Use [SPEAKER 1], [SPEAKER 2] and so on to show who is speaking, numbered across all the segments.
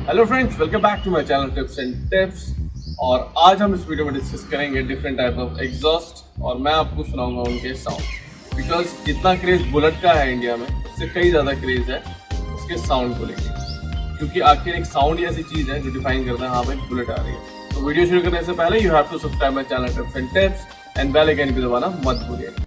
[SPEAKER 1] Hello friends, welcome back to my channel tips and tips. और आज हम इस वीडियो में डिस्कस करेंगे डिफरेंट टाइप ऑफ एग्जॉस्ट और मैं आपको सुनाऊंगा उनके साउंड। बिकॉज जितना क्रेज बुलेट का है इंडिया में, उससे कई ज़्यादा क्रेज है उसके साउंड को लेकर, क्योंकि आखिर एक साउंड ही ऐसी चीज़ है जो डिफाइन करता है हाँ भाई बुलेट आ रही है। तो वीडियो शुरू करने से पहले you have to subscribe my channel tips and tips and bell icon भी दबाना मत भूलिएगा।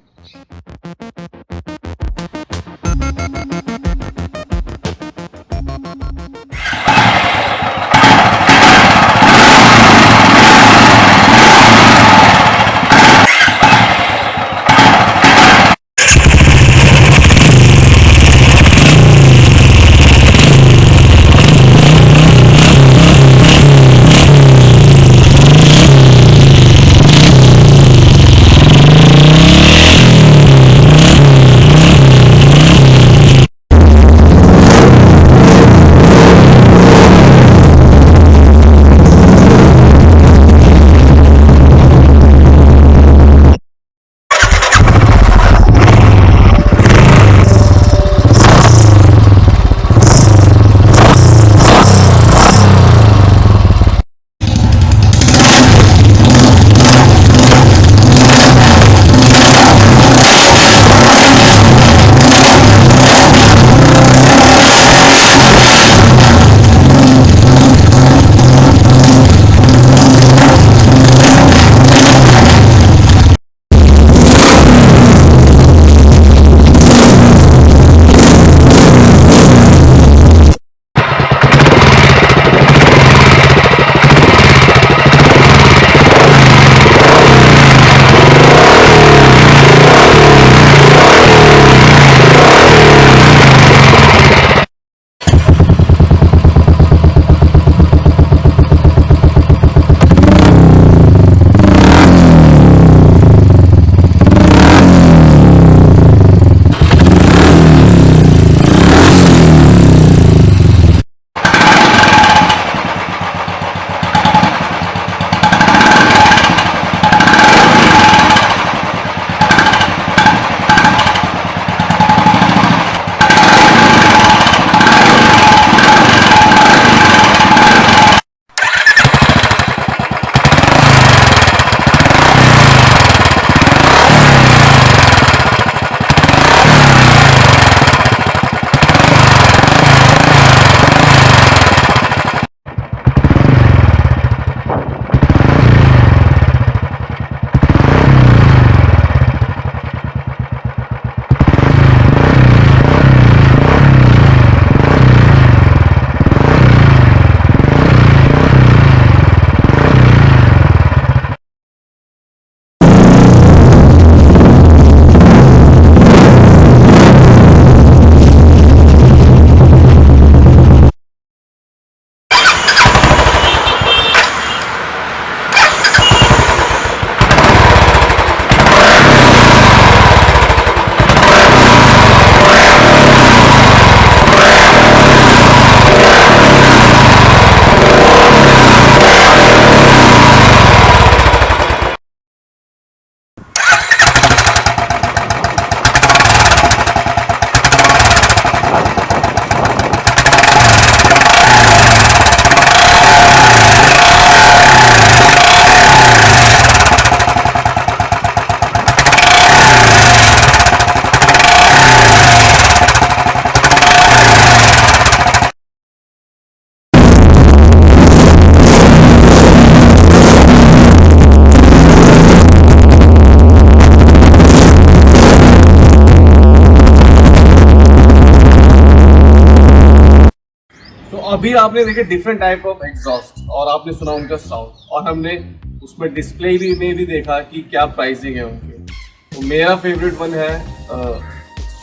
[SPEAKER 1] अभी आपने देखे डिफरेंट टाइप ऑफ एग्जॉस्ट और आपने सुना उनका साउंड, और हमने उसमें डिस्प्ले में भी देखा कि क्या प्राइसिंग है उनकी। तो मेरा फेवरेट वन है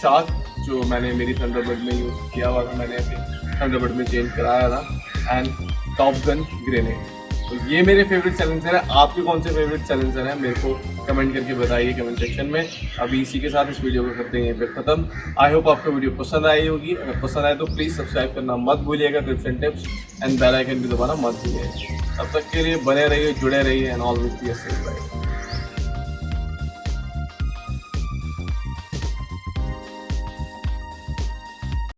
[SPEAKER 1] शार्क, जो मैंने मेरी थंडरबर्ड में यूज़ किया हुआ था, मैंने अपनी थंडरबर्ड में चेंज कराया था, एंड टॉप गन ग्रेनेड। तो ये मेरे फेवरेट साइलेंसर है। आपके कौन से फेवरेट साइलेंसर हैं मेरे को कमेंट करके बताइए कमेंट सेक्शन में। अभी इसी के साथ इस वीडियो को करते हैं फिर खत्म। आई होप आपको वीडियो पसंद आई होगी। अगर पसंद आए तो प्लीज़ सब्सक्राइब करना मत भूलिएगा, tips and tips and bell icon भी दबाना मत भूलिएगा। तब तक के लिए बने रहिए, जुड़े रहिए and always be a safe.